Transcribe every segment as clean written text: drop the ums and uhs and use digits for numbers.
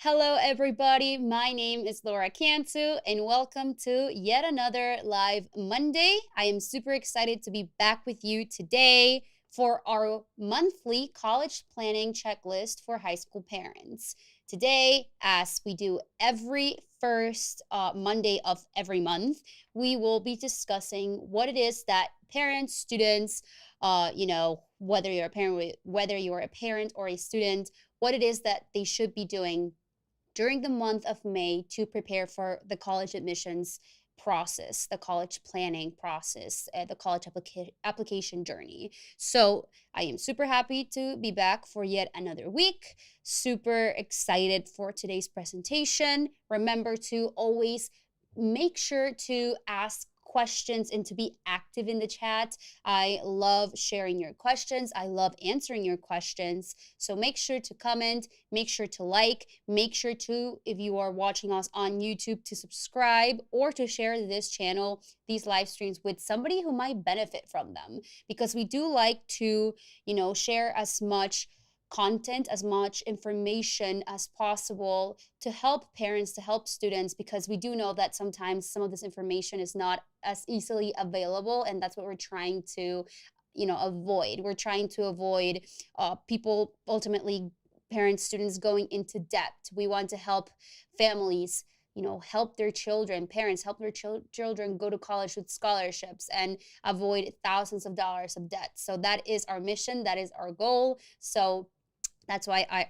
Hello, everybody. My name is Laura Cantu, and welcome to yet another live Monday. I am super excited to be back with you today for our monthly college planning checklist for high school parents. Today, as we do every first Monday of every month, we will be discussing what it is that parents, students, whether you're a parent, whether you're a parent or a student, what it is that they should be doing during the month of May to prepare for the college admissions process, the college planning process, the college application journey. So I am super happy to be back for yet another week. Super excited for today's presentation. Remember to always make sure to ask questions and to be active in the chat. I love sharing your questions. I love answering your questions. So make sure to comment, make sure to like, make sure to, if you are watching us on YouTube, to subscribe or to share this channel, these live streams with somebody who might benefit from them. Because we do like to, share as much content, as much information as possible to help parents, to help students, because we do know that sometimes some of this information is not as easily available, and that's what we're trying to avoid. We're trying to avoid people, ultimately parents, students, going into debt. We want to help families, help their children, parents help their children go to college with scholarships and avoid thousands of dollars of debt. So that is our mission, that is our goal. So that's why I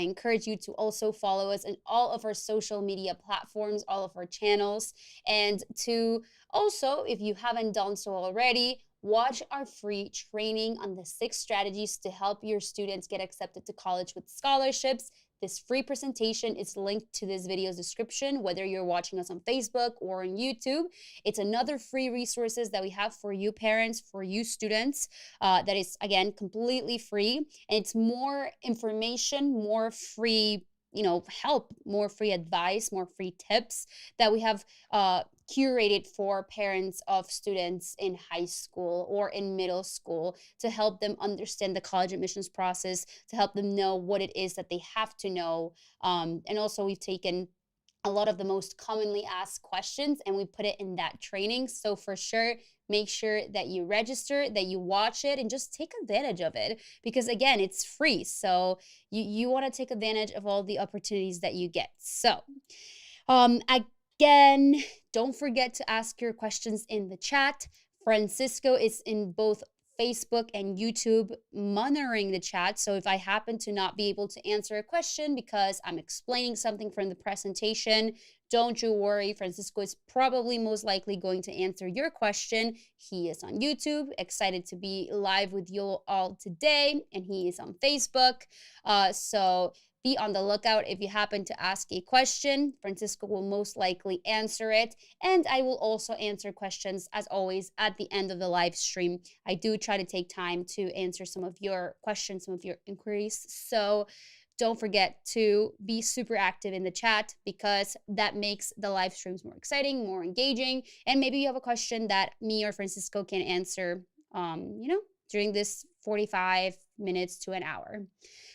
encourage you to also follow us in all of our social media platforms, all of our channels, and to also, if you haven't done so already, watch our free training on the 6 strategies to help your students get accepted to college with scholarships. This free presentation is linked to this video's description, whether you're watching us on Facebook or on YouTube. It's another free resources that we have for you parents, for you students, that is, again, completely free. And it's more information, more free help, more free advice, more free tips that we have curated for parents of students in high school or in middle school to help them understand the college admissions process, to help them know what it is that they have to know. And also, we've taken a lot of the most commonly asked questions and we put it in that training. So for sure, make sure that you register, that you watch it, and just take advantage of it, because again, it's free. So you want to take advantage of all the opportunities that you get. So again, don't forget to ask your questions in the chat. Francisco is in both Facebook and YouTube monitoring the chat. So if I happen to not be able to answer a question because I'm explaining something from the presentation, don't you worry. Francisco is probably most likely going to answer your question. He is on YouTube, excited to be live with you all today, and he is on Facebook. So be on the lookout. If you happen to ask a question, Francisco will most likely answer it. And I will also answer questions, as always, at the end of the live stream. I do try to take time to answer some of your questions, some of your inquiries. So don't forget to be super active in the chat, because that makes the live streams more exciting, more engaging. And maybe you have a question that me or Francisco can answer, during this 45 minutes to an hour.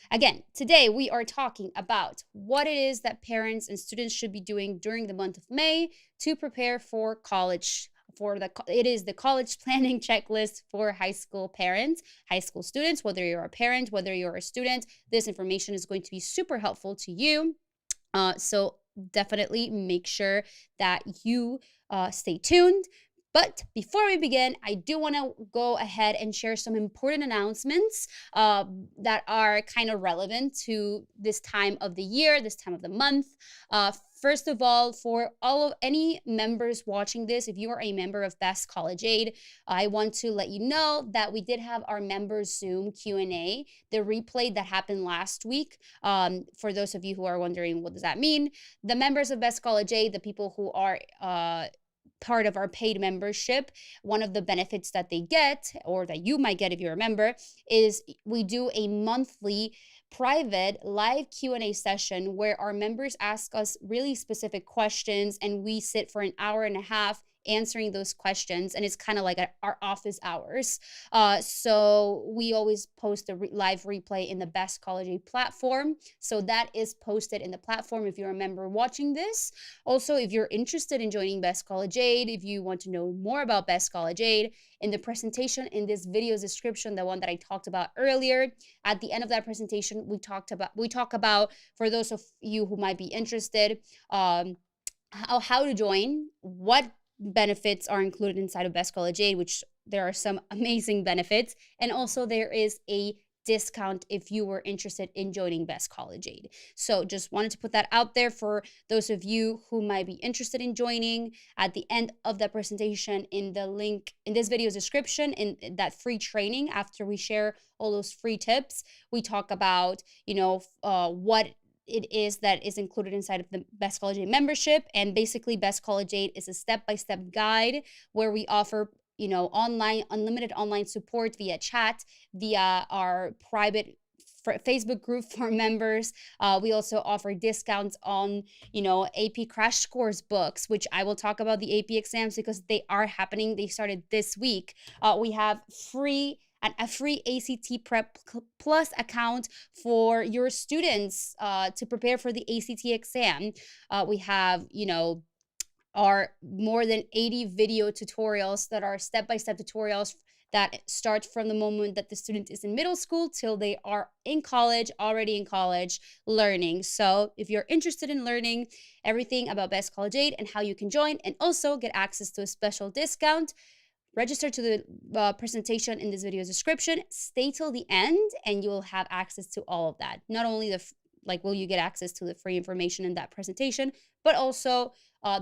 Again, today we are talking about what it is that parents and students should be doing during the month of May to prepare for college. It is the college planning checklist for high school parents, high school students. Whether you're a parent, whether you're a student, this information is going to be super helpful to you. So definitely make sure that you stay tuned. But before we begin, I do want to go ahead and share some important announcements that are kind of relevant to this time of the year, this time of the month. First of all, for any members watching this, if you are a member of Best College Aid, I want to let you know that we did have our members Zoom Q&A, the replay that happened last week. For those of you who are wondering, what does that mean? The members of Best College Aid, the people who are part of our paid membership, one of the benefits that they get, or that you might get if you're a member, is we do a monthly private live Q&A session where our members ask us really specific questions, and we sit for an hour and a half answering those questions, and it's kind of like our office hours. So we always post a live replay in the Best College Aid platform. So that is posted in the platform if you're a member watching this. Also, if you're interested in joining Best College Aid, if you want to know more about Best College Aid, in the presentation in this video's description, the one that I talked about earlier, at the end of that presentation, we talk about, for those of you who might be interested, how to join, what benefits are included inside of Best College Aid, which there are some amazing benefits, and also there is a discount if you were interested in joining Best College Aid. So just wanted to put that out there for those of you who might be interested in joining. At the end of the presentation, in the link in this video's description, in that free training, after we share all those free tips, we talk about, what it is that is included inside of the Best College Aid membership. And basically, Best College Aid is a step-by-step guide where we offer unlimited online support via chat, via our private Facebook group for members. We also offer discounts on, AP Crash Course books, which I will talk about the AP exams because they are happening. They started this week. We have a free ACT Prep Plus account for your students to prepare for the ACT exam. We have, are more than 80 video tutorials that are step-by-step tutorials that start from the moment that the student is in middle school till they are already in college learning. So if you're interested in learning everything about Best College Aid and how you can join and also get access to a special discount, register to the presentation in this video's description. Stay till the end and you will have access to all of that. Not only will you get access to the free information in that presentation, but also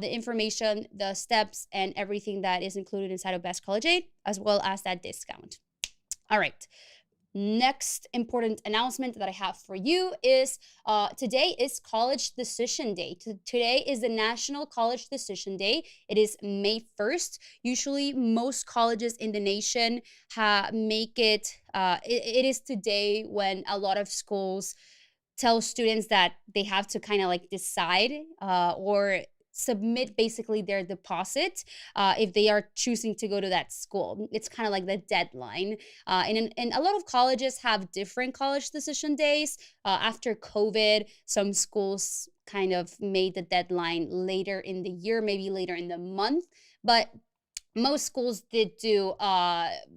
the information, the steps, and everything that is included inside of Best College Aid, as well as that discount. All right. Next important announcement that I have for you is today is College Decision Day. Today is the National College Decision Day. It is May 1st. Usually most colleges in the nation make it, it is today when a lot of schools tell students that they have to kind of decide or submit basically their deposit if they are choosing to go to that school. It's kind of like the deadline. And a lot of colleges have different college decision days. After COVID, some schools kind of made the deadline later in the year, maybe later in the month. But most schools did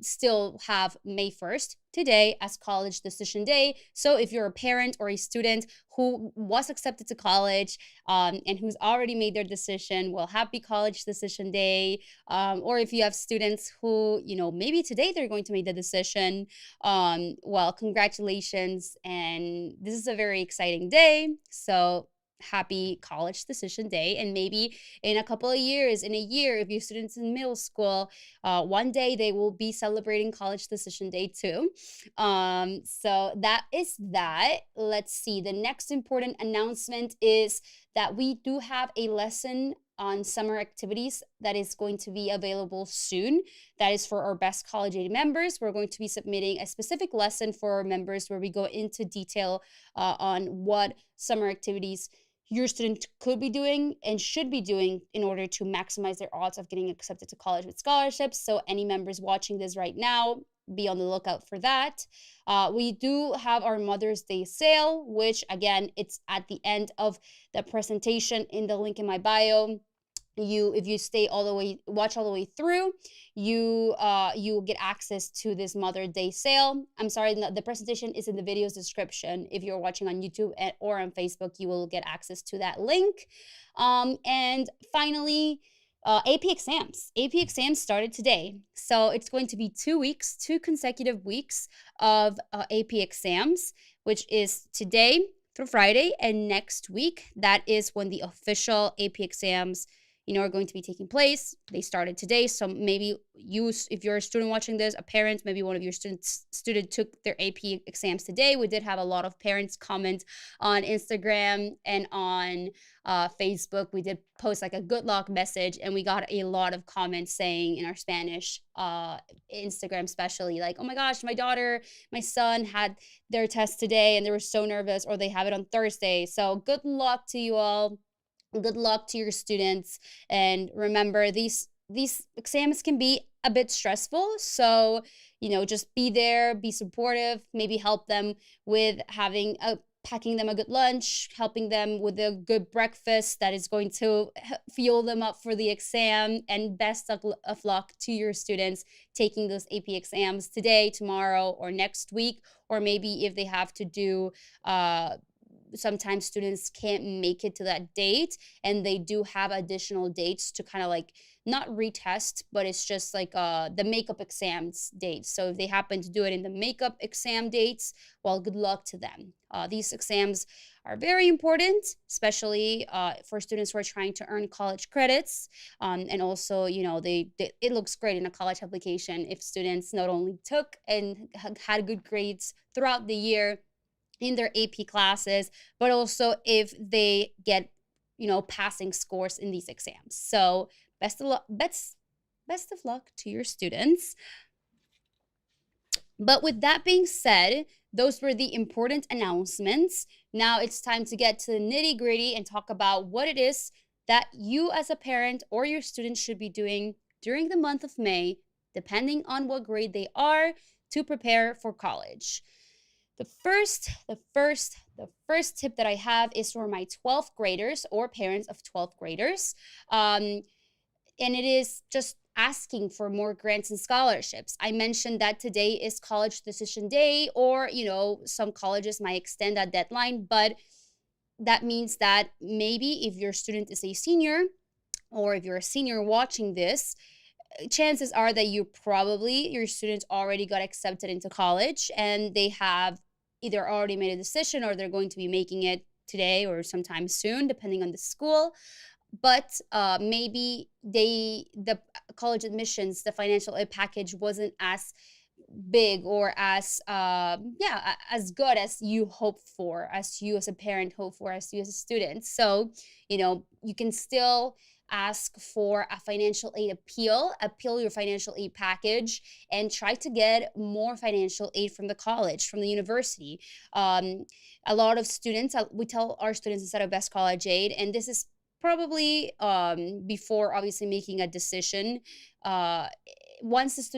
still have May 1st today as College Decision Day. So if you're a parent or a student who was accepted to college and who's already made their decision, well, happy College Decision Day. Or if you have students who, maybe today they're going to make the decision, well, congratulations. And this is a very exciting day. So happy College Decision Day. And maybe in a couple of years, in a year, if your students in middle school, one day they will be celebrating College Decision Day too. So that is that. Let's see. The next important announcement is that we do have a lesson on summer activities that is going to be available soon. That is for our Best College Aid members. We're going to be submitting a specific lesson for our members where we go into detail on what summer activities your student could be doing and should be doing in order to maximize their odds of getting accepted to college with scholarships. So any members watching this right now, be on the lookout for that. We do have our Mother's Day sale, which again, it's at the end of the presentation in the link in my bio. If you watch all the way through, you get access to this Mother's Day sale. I'm sorry, the presentation is in the video's description. If you're watching on YouTube or on Facebook, you will get access to that link. And finally, AP exams. AP exams started today. So it's going to be 2 weeks, 2 consecutive weeks of AP exams, which is today through Friday, and next week, that is when the official AP exams are going to be taking place. They started today. So maybe if you're a student watching this, a parent, maybe one of your student took their AP exams today. We did have a lot of parents comment on Instagram and on Facebook. We did post a good luck message, and we got a lot of comments saying in our Spanish Instagram, especially oh my gosh, my son had their test today and they were so nervous, or they have it on Thursday. So good luck to you all. Good luck to your students. And remember, these these exams can be a bit stressful. So, just be there, be supportive, maybe help them with packing them a good lunch, helping them with a good breakfast that is going to fuel them up for the exam. And best of luck to your students taking those AP exams today, tomorrow, or next week, or maybe if they have to do sometimes students can't make it to that date, and they do have additional dates to kind of like not retest, but it's just like the makeup exams dates. So if they happen to do it in the makeup exam dates, well, good luck to them. These exams are very important, especially for students who are trying to earn college credits. And also, it looks great in a college application if students not only took and had good grades throughout the year in their AP classes, but also if they get, passing scores in these exams. So best of luck to your students. But with that being said, those were the important announcements. Now it's time to get to the nitty-gritty and talk about what it is that you as a parent or your student should be doing during the month of May, depending on what grade they are, to prepare for college. The first tip that I have is for my 12th graders or parents of 12th graders. And it is just asking for more grants and scholarships. I mentioned that today is college decision day, or, some colleges might extend that deadline, but that means that maybe if your student is a senior, or if you're a senior watching this, chances are that your students already got accepted into college, and they have either already made a decision or they're going to be making it today or sometime soon, depending on the school. But maybe the college admissions, the financial aid package wasn't as big or as as good as you hope for, as you as a parent hope for, as you as a student. So you can still ask for a financial aid appeal your financial aid package, and try to get more financial aid from the college, from the university. A lot of students, we tell our students to set up best college aid, and this is probably before obviously making a decision. Once if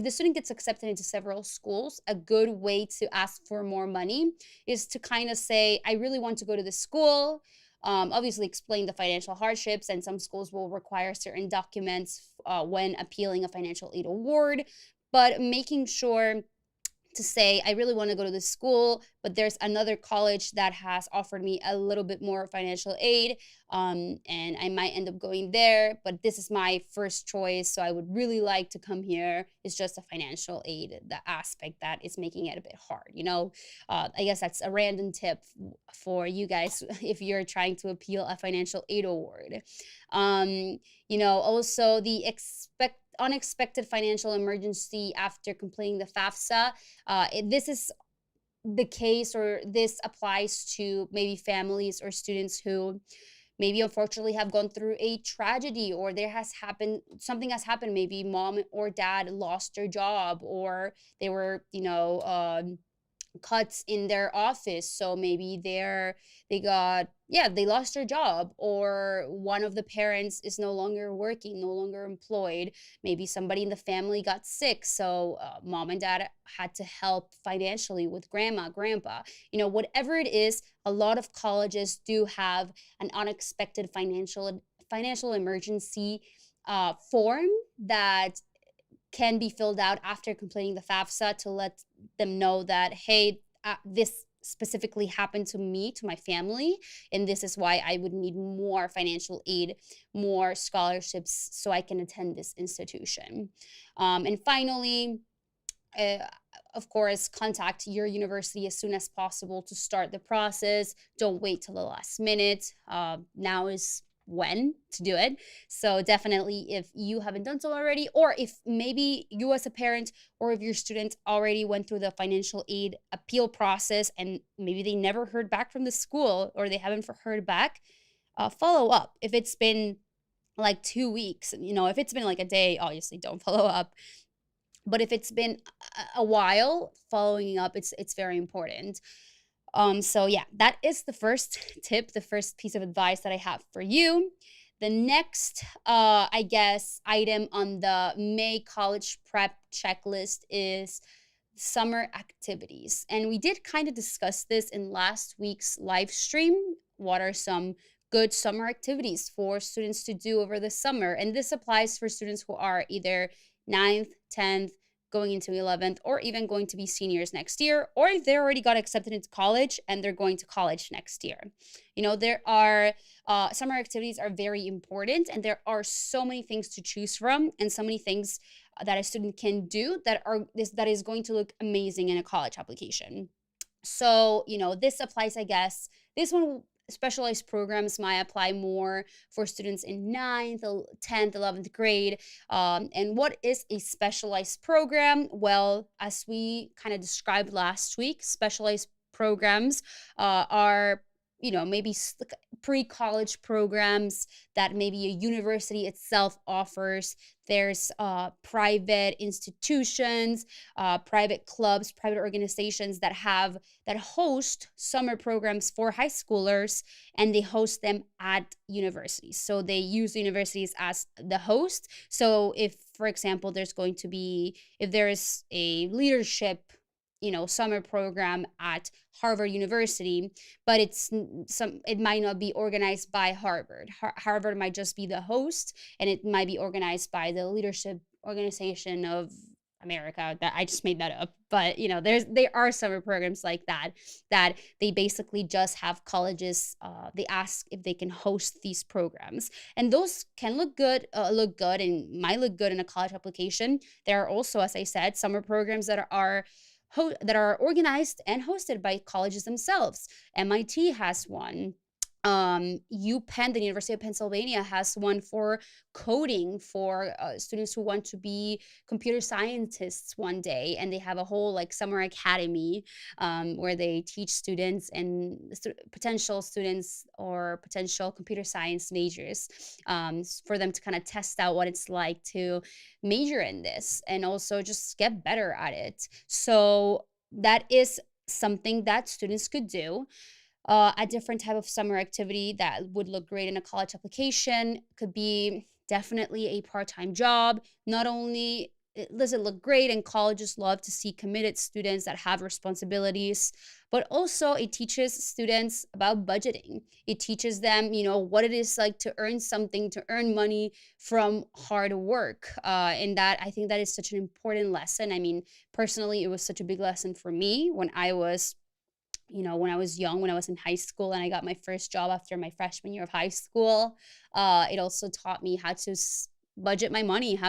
the student gets accepted into several schools, a good way to ask for more money is to kind of say, I really want to go to this school. Obviously explain the financial hardships, and some schools will require certain documents when appealing a financial aid award, but making sure to say, I really want to go to this school, but there's another college that has offered me a little bit more financial aid, and I might end up going there, but this is my first choice, so I would really like to come here. It's just a financial aid, the aspect that is making it a bit hard. I guess that's a random tip for you guys if you're trying to appeal a financial aid award. Also the unexpected financial emergency after completing the FAFSA. This is the case, or this applies to maybe families or students who maybe unfortunately have gone through a tragedy, or something has happened. Maybe mom or dad lost their job, or they were, cuts in their office, so maybe they lost their job, or one of the parents is no longer working, no longer employed. Maybe somebody in the family got sick, so mom and dad had to help financially with grandma, grandpa. Whatever it is, a lot of colleges do have an unexpected financial emergency form that can be filled out after completing the FAFSA, to let them know that, hey, this specifically happened to me, to my family, and this is why I would need more financial aid, more scholarships, so I can attend this institution. And finally, of course, contact your university as soon as possible to start the process. Don't wait till the last minute. Now is when to do it. So definitely, if you haven't done so already, or if maybe you as a parent or if your student already went through the financial aid appeal process and maybe they never heard back from the school, or they haven't heard back, follow up. If it's been like 2 weeks, if it's been like a day, obviously don't follow up. But if it's been a while, following up, it's very important. So yeah, that is the first tip, the first piece of advice that I have for you. The next, I guess, item on the May college prep checklist is summer activities. And we did kind of discuss this in last week's live stream. What are some good summer activities for students to do over the summer? And this applies for students who are either ninth, 10th, going into 11th, or even going to be seniors next year, or if they already got accepted into college and they're going to college next year. There are summer activities are very important, and there are so many things to choose from, and so many things that a student can do that is going to look amazing in a college application. So, this applies, I guess. This one, specialized programs might apply more for students in 9th, 10th, 11th grade. And what is a specialized program? Well, as we kind of described last week, specialized programs are maybe pre-college programs that maybe a university itself offers. There's private institutions, private clubs, private organizations that host summer programs for high schoolers, and they host them at universities. So they use universities as the host. So if, for example, if there is a leadership summer program at Harvard University, but it might not be organized by Harvard. Harvard might just be the host, and it might be organized by the leadership organization of America. That I just made that up, but there are summer programs like that they basically just have colleges. They ask if they can host these programs, and those can look good and might look good in a college application. There are also, as I said, summer programs that are organized and hosted by colleges themselves. MIT has one. UPenn, the University of Pennsylvania, has one for coding for students who want to be computer scientists one day, and they have a whole summer academy where they teach students and potential students or potential computer science majors for them to kind of test out what it's like to major in this and also just get better at it. So that is something that students could do. A different type of summer activity that would look great in a college application could be definitely a part-time job. Not only does it look great, and colleges love to see committed students that have responsibilities, but also it teaches students about budgeting. It teaches them, what it is like to earn something, to earn money from hard work. And that, I think that is such an important lesson. I mean, personally, it was such a big lesson for me when I was young, when I was in high school and I got my first job after my freshman year of high school. It also taught me how to budget my money.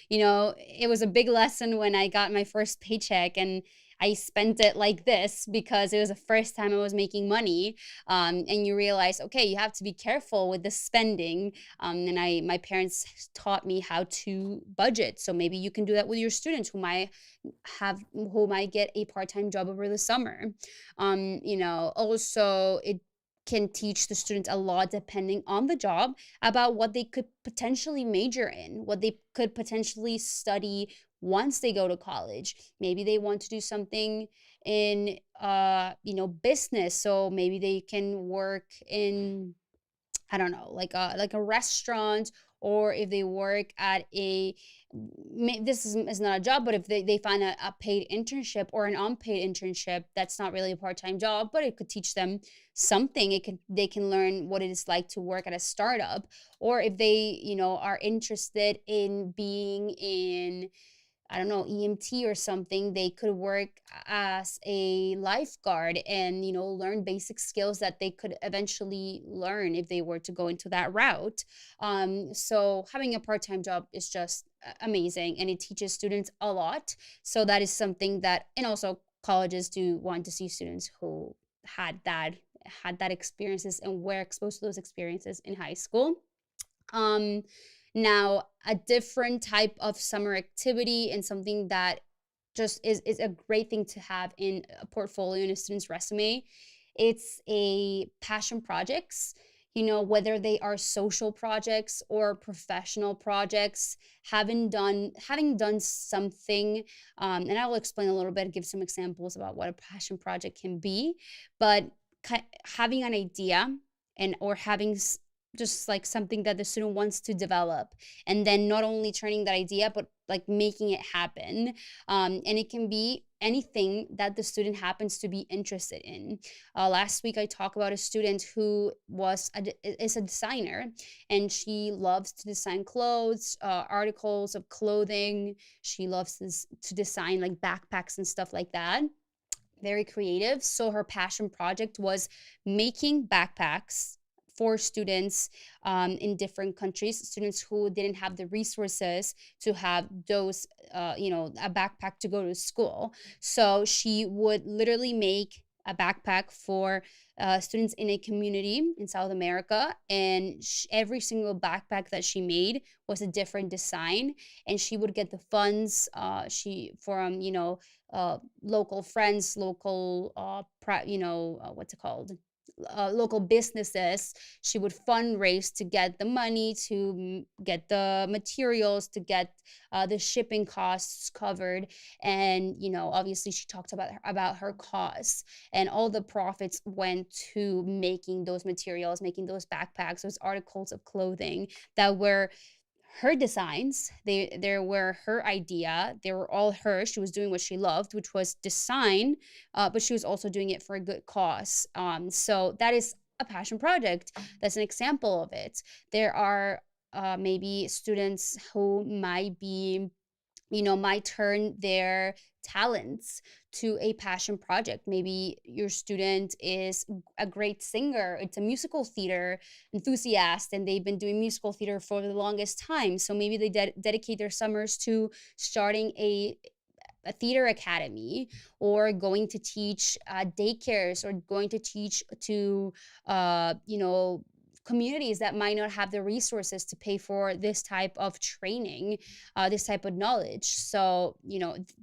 It was a big lesson when I got my first paycheck and I spent it like this because it was the first time I was making money. And you realize, okay, you have to be careful with the spending. And my parents taught me how to budget. So maybe you can do that with your students who might get a part-time job over the summer. Also it can teach the students a lot, depending on the job, about what they could potentially major in, what they could potentially study once they go to college. Maybe they want to do something in business, so maybe they can work in, I don't know, like a restaurant, or if they work at this is not a job, but if they find a paid internship or an unpaid internship, that's not really a part-time job, but it could teach them something. They can learn what it is like to work at a startup, or if they are interested in being in, I don't know, EMT or something, they could work as a lifeguard and, learn basic skills that they could eventually learn if they were to go into that route. So having a part-time job is just amazing, and it teaches students a lot. So that is something and also colleges do want to see students who had that experiences and were exposed to those experiences in high school. Now, a different type of summer activity and something that just is a great thing to have in a portfolio in a student's resume, it's a passion projects. Whether they are social projects or professional projects, having done something, and I will explain a little bit, give some examples about what a passion project can be, but having an idea or having just like something that the student wants to develop, and then not only turning that idea but like making it happen. And it can be anything that the student happens to be interested in. Last week I talked about a student who is a designer, and she loves to design clothes, articles of clothing. She loves to design like backpacks and stuff like that. Very creative. So her passion project was making backpacks for students in different countries, students who didn't have the resources to have those, a backpack to go to school. So she would literally make a backpack for students in a community in South America, and every single backpack that she made was a different design, and she would get the funds she from local friends, local what's it called, local businesses. She would fundraise to get the money, to get the materials, to get the shipping costs covered. And obviously she talked about her cause, and all the profits went to making those materials, making those backpacks, those articles of clothing that were her designs. They were her idea. They were all her. She was doing what she loved, which was design, but she was also doing it for a good cause. So that is a passion project. That's an example of it. There are maybe students who might turn their talents to a passion project. Maybe your student is a great singer, it's a musical theater enthusiast, and they've been doing musical theater for the longest time. So maybe they dedicate their summers to starting a theater academy, or going to teach daycares, or going to teach to communities that might not have the resources to pay for this type of training, this type of knowledge. So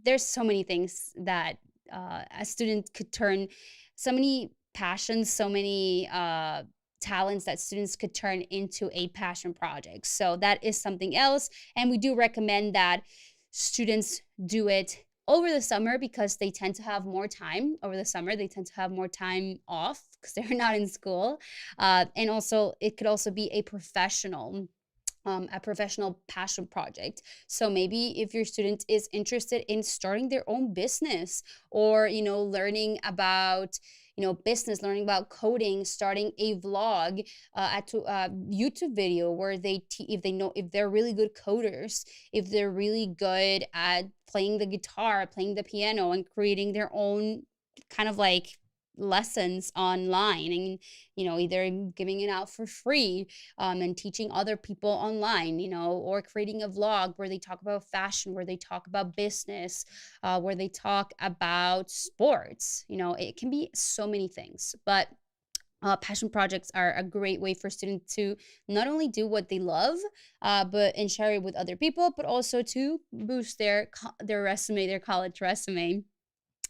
there's so many things that a student could turn, so many passions, so many talents that students could turn into a passion project. So that is something else, and we do recommend that students do it over the summer, because they tend to have more time over the summer. They tend to have more time off because they're not in school. And also, it could also be a professional passion project. So maybe if your student is interested in starting their own business, or learning about business, learning about coding, starting a vlog, at a YouTube video where if they're really good coders, if they're really good at playing the guitar, playing the piano, and creating their own kind of like lessons online, and either giving it out for free, and teaching other people online, or creating a vlog where they talk about fashion, where they talk about business, where they talk about sports. It can be so many things, but passion projects are a great way for students to not only do what they love, and share it with other people, but also to boost their resume, their college resume.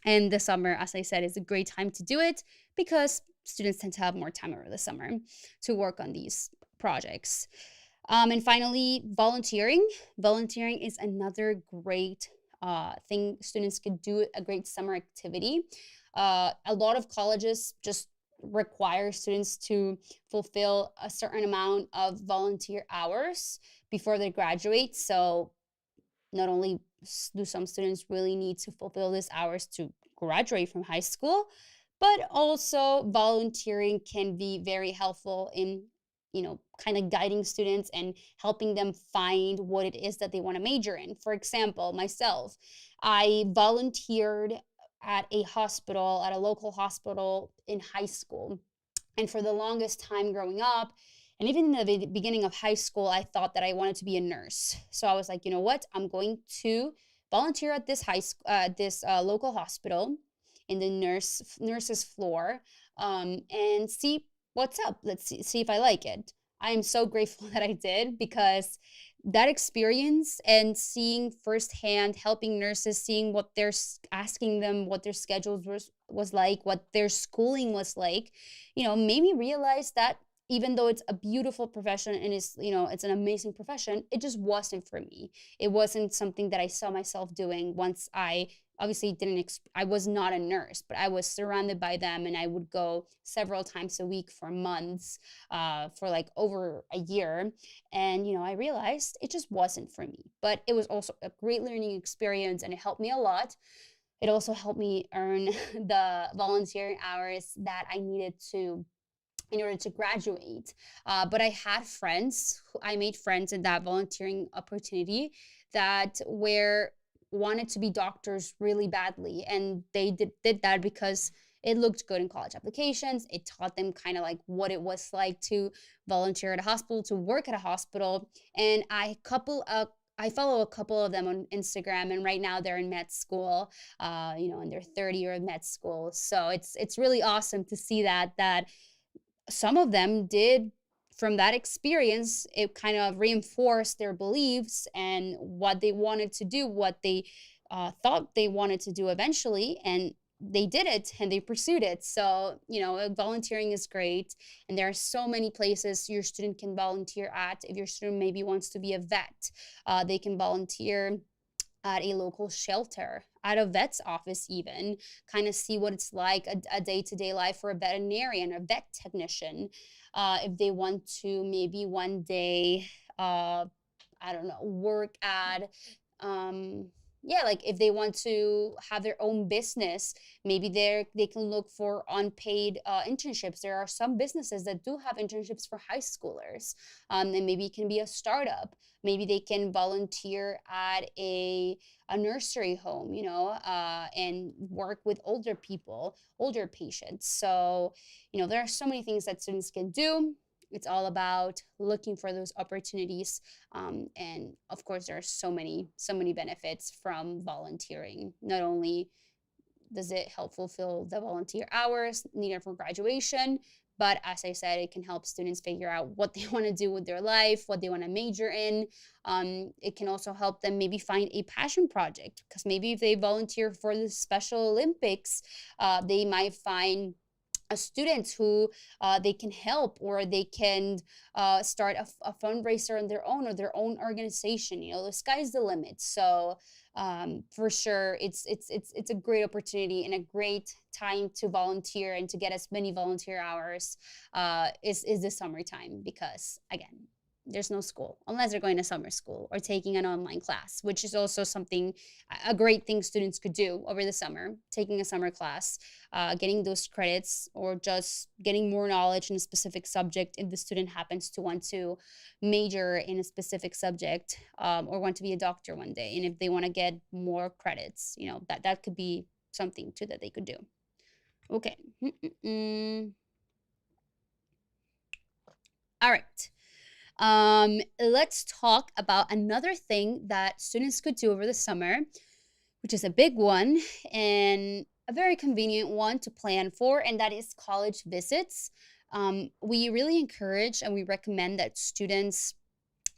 And the summer, as I said, is a great time to do it, because students tend to have more time over the summer to work on these projects. And finally, volunteering. Volunteering is another great thing students could do, a great summer activity. A lot of colleges just require students to fulfill a certain amount of volunteer hours before they graduate. So not only do some students really need to fulfill these hours to graduate from high school, but also volunteering can be very helpful in kind of guiding students and helping them find what it is that they want to major in. For example, myself, I volunteered at a local hospital in high school. And for the longest time growing up, and even in the beginning of high school, I thought that I wanted to be a nurse. So I was like, you know what? I'm going to volunteer at this local hospital in the nurse's floor, and see what's up. Let's see if I like it. I am so grateful that I did, because that experience and seeing firsthand, helping nurses, seeing what they're asking them, what their schedules was like, what their schooling was like, made me realize that even though it's a beautiful profession and it's an amazing profession, it just wasn't for me. It wasn't something that I saw myself doing once I obviously didn't I was not a nurse, but I was surrounded by them, and I would go several times a week for months, for like over a year. And I realized it just wasn't for me, but it was also a great learning experience, and it helped me a lot. It also helped me earn the volunteering hours that I needed to in order to graduate. But I made friends in that volunteering opportunity that were wanted to be doctors really badly. And they did that because it looked good in college applications. It taught them kind of like what it was like to volunteer at a hospital, to work at a hospital. And I follow a couple of them on Instagram, and right now they're in med school, in their third year of med school. So it's really awesome to see that some of them did, from that experience, it kind of reinforced their beliefs and what they wanted to do, what they thought they wanted to do eventually, and they did it and they pursued it. So volunteering is great, and there are so many places your student can volunteer at. If your student maybe wants to be a vet, they can volunteer at a local shelter, at a vet's office, even kind of see what it's like, a day-to-day life for a veterinarian or vet technician. If they want to maybe one day, I don't know, work at, yeah, like if they want to have their own business, maybe they can look for unpaid internships. There are some businesses that do have internships for high schoolers, and maybe it can be a startup. Maybe they can volunteer at a nursery home, and work with older people, older patients. So, there are so many things that students can do. It's all about looking for those opportunities. And of course, there are so many benefits from volunteering. Not only does it help fulfill the volunteer hours needed for graduation, but as I said, it can help students figure out what they want to do with their life, what they want to major in. It can also help them maybe find a passion project, because maybe if they volunteer for the Special Olympics, they might find a student who they can help, or they can start a fundraiser on their own, or their own organization. The sky's the limit. So for sure, it's a great opportunity and a great time to volunteer and to get as many volunteer hours is the summertime, because again, there's no school unless they're going to summer school or taking an online class, which is also something, a great thing students could do over the summer, taking a summer class, getting those credits, or just getting more knowledge in a specific subject if the student happens to want to major in a specific subject, or want to be a doctor one day. And if they want to get more credits, that could be something too that they could do. Okay. All right. Let's talk about another thing that students could do over the summer, which is a big one and a very convenient one to plan for, and that is college visits. We really encourage and we recommend that students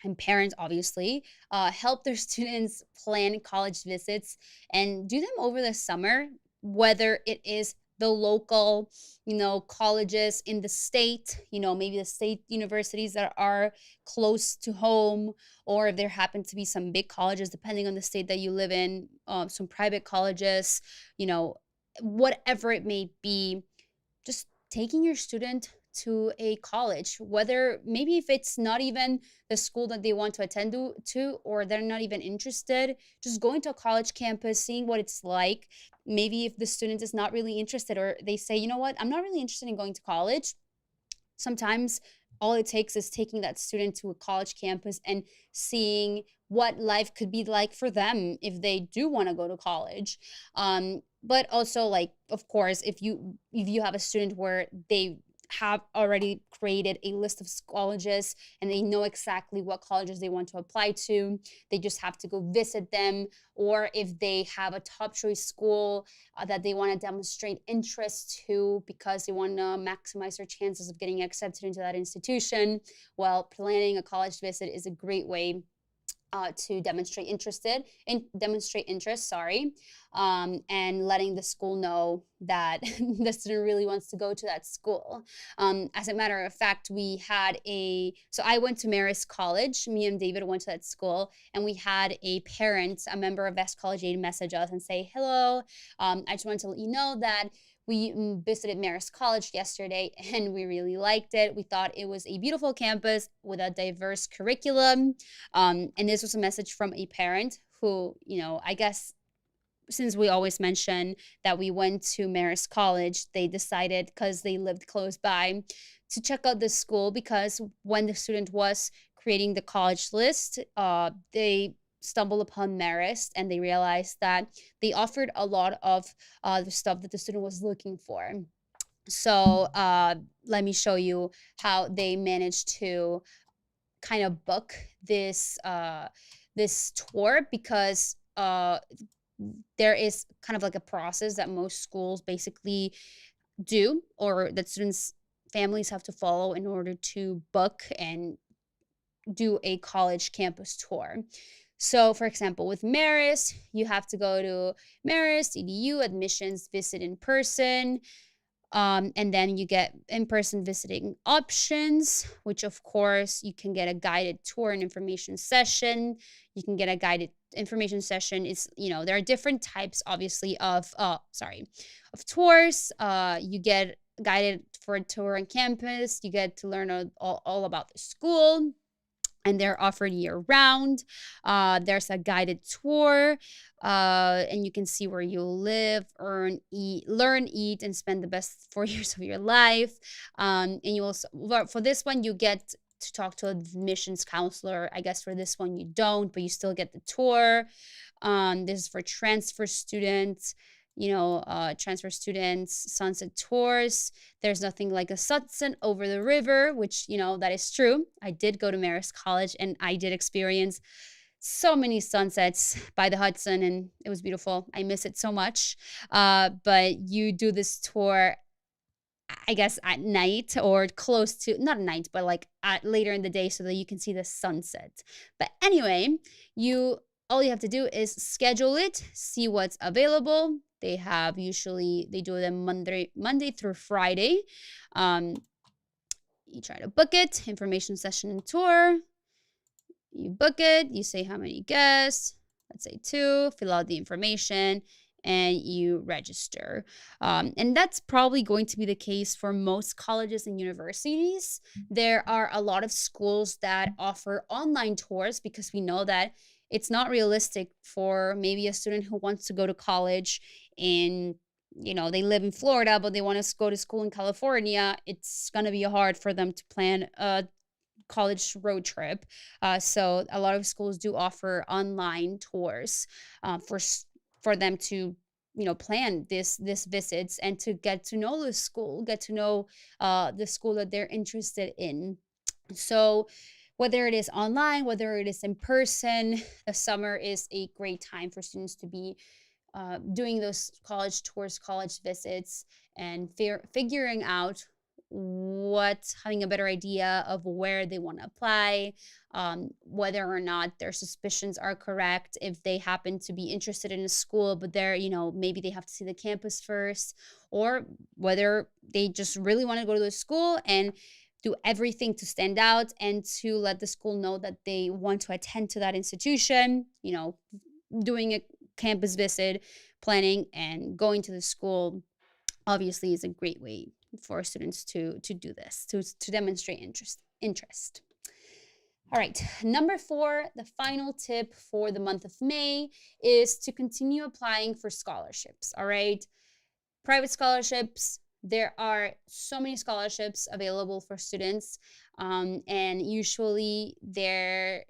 and parents, obviously, help their students plan college visits and do them over the summer, whether it is the local, colleges in the state, maybe the state universities that are close to home, or if there happen to be some big colleges, depending on the state that you live in, some private colleges, whatever it may be, just taking your student to a college, whether maybe if it's not even the school that they want to attend to, or they're not even interested, just going to a college campus, seeing what it's like. Maybe if the student is not really interested, or they say, you know what, I'm not really interested in going to college. Sometimes all it takes is taking that student to a college campus and seeing what life could be like for them if they do want to go to college. But also, like, of course, if you have a student where they have already created a list of colleges and they know exactly what colleges they want to apply to, they just have to go visit them. Or if they have a top choice school that they want to demonstrate interest to because they want to maximize their chances of getting accepted into that institution, well, planning a college visit is a great way to demonstrate interest, sorry, and letting the school know that the student really wants to go to that school. As a matter of fact, so I went to Marist College. Me and David went to that school, and we had a member of Vest College Aid, message us and say, hello, I just wanted to let you know that we visited Marist College yesterday and we really liked it. We thought it was a beautiful campus with a diverse curriculum. And this was a message from a parent who, I guess since we always mention that we went to Marist College, they decided, because they lived close by, to check out the school, because when the student was creating the college list, they stumbled upon Marist and they realized that they offered a lot of the stuff that the student was looking for. So let me show you how they managed to kind of book this tour, because there is kind of like a process that most schools basically do, or that students' families have to follow in order to book and do a college campus tour. So, for example, with Marist, you have to go to Marist EDU admissions, visit in person. And then you get in-person visiting options, which of course you can get a guided tour and information session. You can get a guided information session. There are different types, obviously, of tours. You get guided for a tour on campus. You get to learn all about the school, and they're offered year round. There's a guided tour, and you can see where you live, learn, eat, and spend the best 4 years of your life. And you also, for this one, you get to talk to an admissions counselor. I guess for this one you don't, but you still get the tour. This is for transfer students. Transfer students, sunset tours. There's nothing like a sunset over the river, which, that is true. I did go to Marist College and I did experience so many sunsets by the Hudson, and it was beautiful. I miss it so much. But you do this tour, I guess, at night, or close to, not at night, but like later in the day, so that you can see the sunset. But anyway, all you have to do is schedule it, see what's available. They do them Monday through Friday. You try to book it, information session and tour. You book it, you say how many guests, let's say 2, fill out the information, and you register. And that's probably going to be the case for most colleges and universities. There are a lot of schools that offer online tours, because we know that it's not realistic for maybe a student who wants to go to college and they live in Florida, but they want to go to school in California. It's going to be hard for them to plan a college road trip. So a lot of schools do offer online tours for them to plan this visits, and to get to know the school, get to know the school that they're interested in. So whether it is online, whether it is in person, the summer is a great time for students to be doing those college tours, college visits, and figuring out having a better idea of where they want to apply, whether or not their suspicions are correct, if they happen to be interested in a school, but maybe they have to see the campus first, or whether they just really want to go to the school and do everything to stand out and to let the school know that they want to attend to that institution. Doing a campus visit, planning, and going to the school obviously is a great way for students to do this, to demonstrate interest. All right, number 4, the final tip for the month of May is to continue applying for scholarships. All right, private scholarships. There are so many scholarships available for students, and usually there's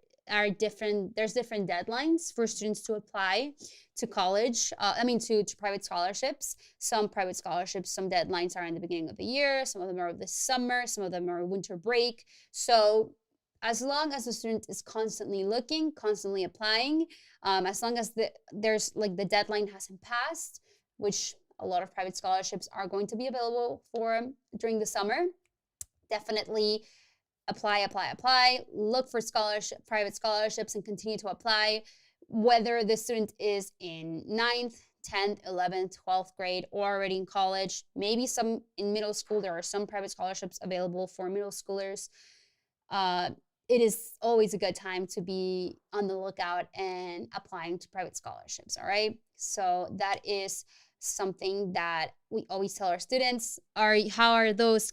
different deadlines for students to apply to college. To private scholarships. Some private scholarships, some deadlines are in the beginning of the year. Some of them are this summer. Some of them are winter break. So as long as the student is constantly looking, constantly applying, as long as there's the deadline hasn't passed, which a lot of private scholarships are going to be available for during the summer, definitely apply, look for private scholarships, and continue to apply, whether the student is in ninth, 10th, 11th, 12th grade, or already in college. Maybe some in middle school. There are some private scholarships available for middle schoolers. uh, it is always a good time to be on the lookout and applying to private scholarships. All right. So that is something that we always tell our students. How are those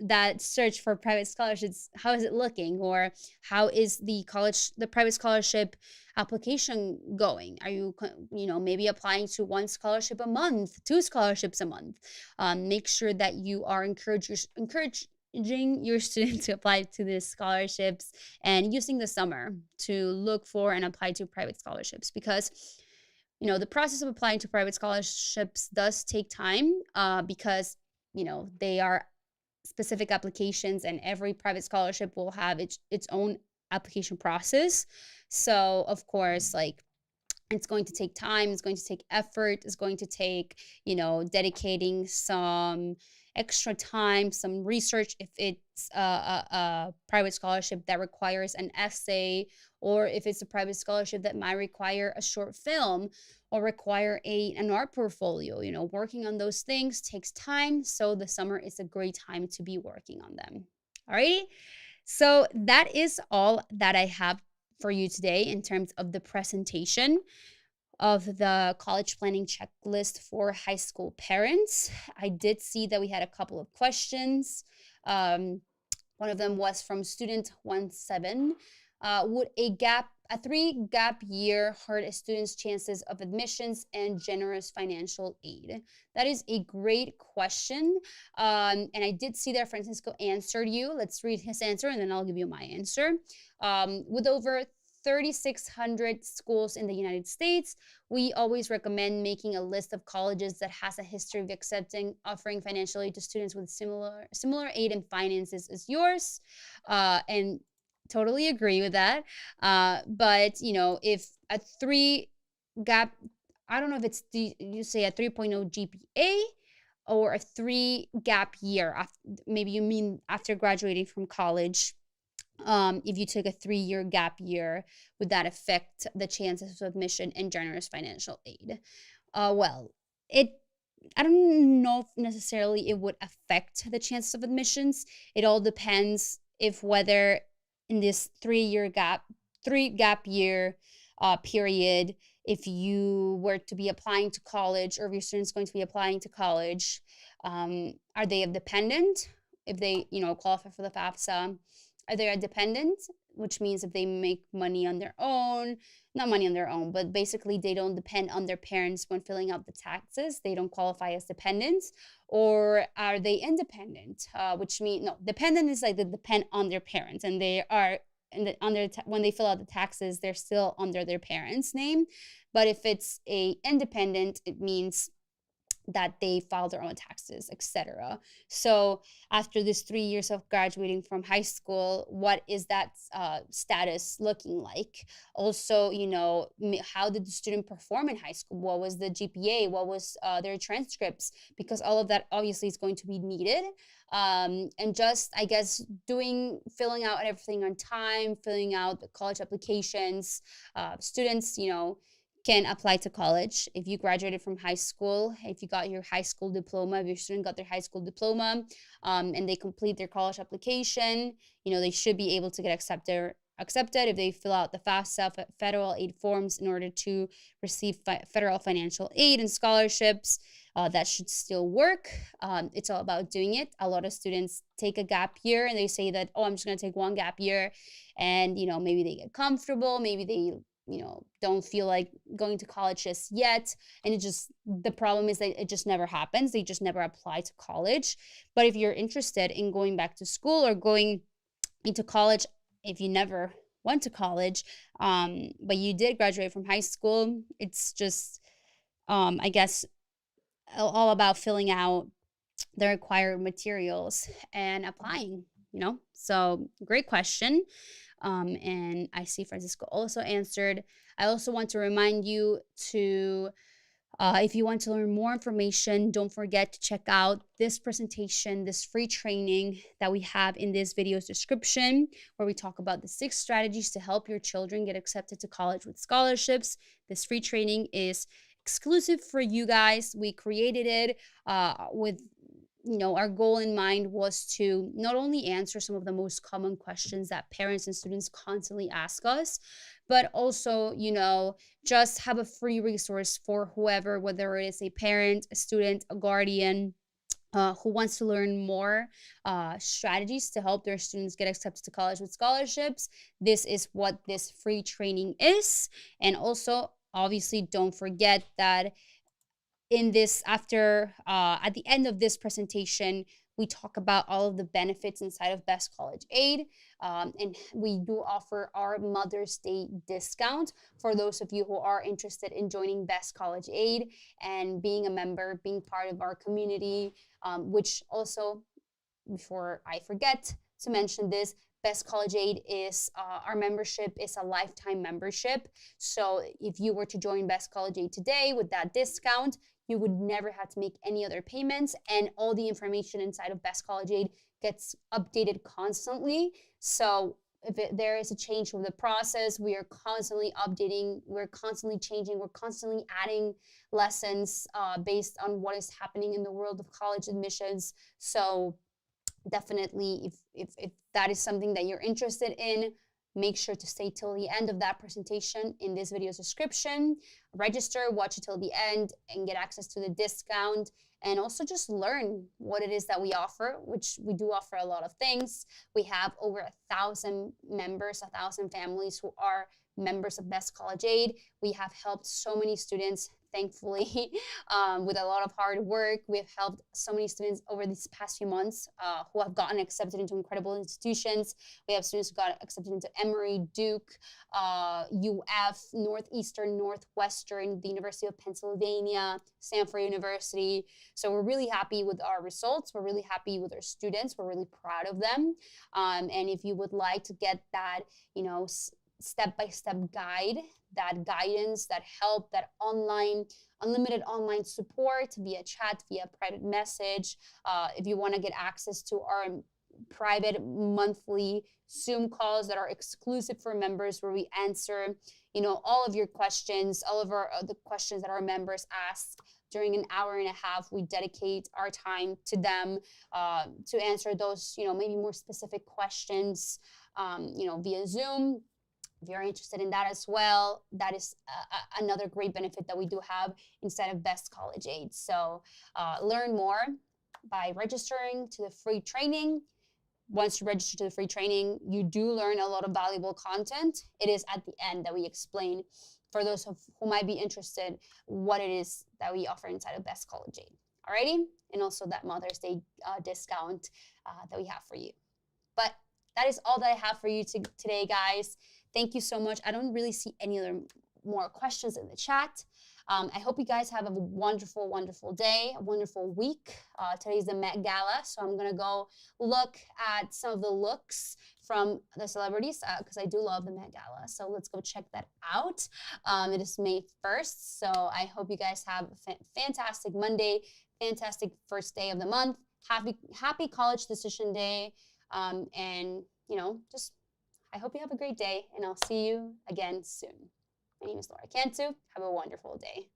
that search for private scholarships, how is it looking? Or how is the private scholarship application going? Are you maybe applying to one scholarship a month, two scholarships a month? Make sure that you are encouraging your students to apply to these scholarships, and using the summer to look for and apply to private scholarships, because the process of applying to private scholarships does take time, because they are specific applications, and every private scholarship will have its own application process. So of course, like, it's going to take time, it's going to take effort, it's going to take dedicating some extra time, some research, if it's a private scholarship that requires an essay, or if it's a private scholarship that might require a short film or require an art portfolio. Working on those things takes time, so the summer is a great time to be working on them. All right, so that is all that I have for you today in terms of the presentation of the college planning checklist for high school parents. I did see that we had a couple of questions. One of them was from student 17. Would a 3-gap year hurt a student's chances of admissions and generous financial aid? That is a great question. And I did see that Francisco answered you. Let's read his answer, and then I'll give you my answer. With over 3,600 schools in the United States, we always recommend making a list of colleges that has a history of offering financial aid to students with similar aid and finances as yours. And totally agree with that. But if a 3-gap, I don't know if it's you say a 3.0 GPA or a 3-gap year. Maybe you mean after graduating from college. If you took a 3-year gap year, would that affect the chances of admission and generous financial aid? Well, I don't know if necessarily it would affect the chances of admissions. It all depends if whether in this 3-gap year period, if you were to be applying to college, or if your student's going to be applying to college, are they a dependent? If they, qualify for the FAFSA, are they a dependent? Which means if they make money on their own, not money on their own, but basically they don't depend on their parents when filling out the taxes, they don't qualify as dependents. Or are they independent? Which means, no, dependent is like they depend on their parents, and they are when they fill out the taxes, they're still under their parents' name. But if it's a independent, it means that they file their own taxes, etc. So after this 3 years of graduating from high school, what is that status looking like? Also, how did the student perform in high school? What was the GPA? What was their transcripts? Because all of that obviously is going to be needed. And just, I guess, filling out everything on time, filling out the college applications. Students, can apply to college. If you graduated from high school, if you got your high school diploma, if your student got their high school diploma, and they complete their college application, they should be able to get accepted if they fill out the FAFSA, federal aid forms, in order to receive federal financial aid and scholarships. That should still work. It's all about doing it. A lot of students take a gap year and they say that, I'm just going to take one gap year, and maybe they get comfortable, maybe they don't feel like going to college just yet. And the problem is that it just never happens. They just never apply to college. But if you're interested in going back to school or going into college, if you never went to college, but you did graduate from high school, it's just, I guess, all about filling out the required materials and applying, So great question. And I see Francisco also answered. I also want to remind you to If you want to learn more information, don't forget to check out this presentation, this free training that we have in this video's description, where we talk about the 6 strategies to help your children get accepted to college with scholarships. This free training is exclusive for you guys. We created it with our goal in mind was to not only answer some of the most common questions that parents and students constantly ask us, but also, just have a free resource for whoever, whether it is a parent, a student, a guardian, who wants to learn more strategies to help their students get accepted to college with scholarships. This is what this free training is. And also, obviously, don't forget that in this after at the end of this presentation, we talk about all of the benefits inside of Best College Aid, and we do offer our Mother's Day discount for those of you who are interested in joining Best College Aid and being a member, being part of our community, which also, before I forget to mention this, Best College Aid is our membership is a lifetime membership. So if you were to join Best College Aid today with that discount, you would never have to make any other payments, and all the information inside of Best College Aid gets updated constantly. So if there is a change with the process, we are constantly updating, we're constantly changing, we're constantly adding lessons based on what is happening in the world of college admissions. So definitely, if that is something that you're interested in, make sure to stay till the end of that presentation in this video's description. Register, watch it till the end, and get access to the discount. And also just learn what it is that we offer, which we do offer a lot of things. We have over 1,000 members, 1,000 families who are members of Best College Aid. We have helped so many students, thankfully, with a lot of hard work. We've helped so many students over these past few months who have gotten accepted into incredible institutions. We have students who got accepted into Emory, Duke, UF, Northeastern, Northwestern, the University of Pennsylvania, Stanford University. So we're really happy with our results. We're really happy with our students. We're really proud of them. And if you would like to get that, step-by-step guide, that guidance, that help, that unlimited online support via chat, via private message. If you want to get access to our private monthly Zoom calls that are exclusive for members, where we answer, all of your questions, all of the questions that our members ask during an hour and a half. We dedicate our time to them to answer those, maybe more specific questions, via Zoom. If you're interested in that as well, that is another great benefit that we do have inside of Best College Aid. So learn more by registering to the free training. Once you register to the free training, you do learn a lot of valuable content. It is at the end that we explain, for those who might be interested, what it is that we offer inside of Best College Aid. Alrighty? And also that Mother's Day discount that we have for you. But that is all that I have for you today, guys. Thank you so much. I don't really see any other more questions in the chat. I hope you guys have a wonderful, wonderful day, a wonderful week. Today's the Met Gala, so I'm going to go look at some of the looks from the celebrities because I do love the Met Gala. So let's go check that out. It is May 1st, so I hope you guys have a fantastic Monday, fantastic first day of the month. Happy College Decision Day, and just I hope you have a great day, and I'll see you again soon. My name is Laura Cantu. Have a wonderful day.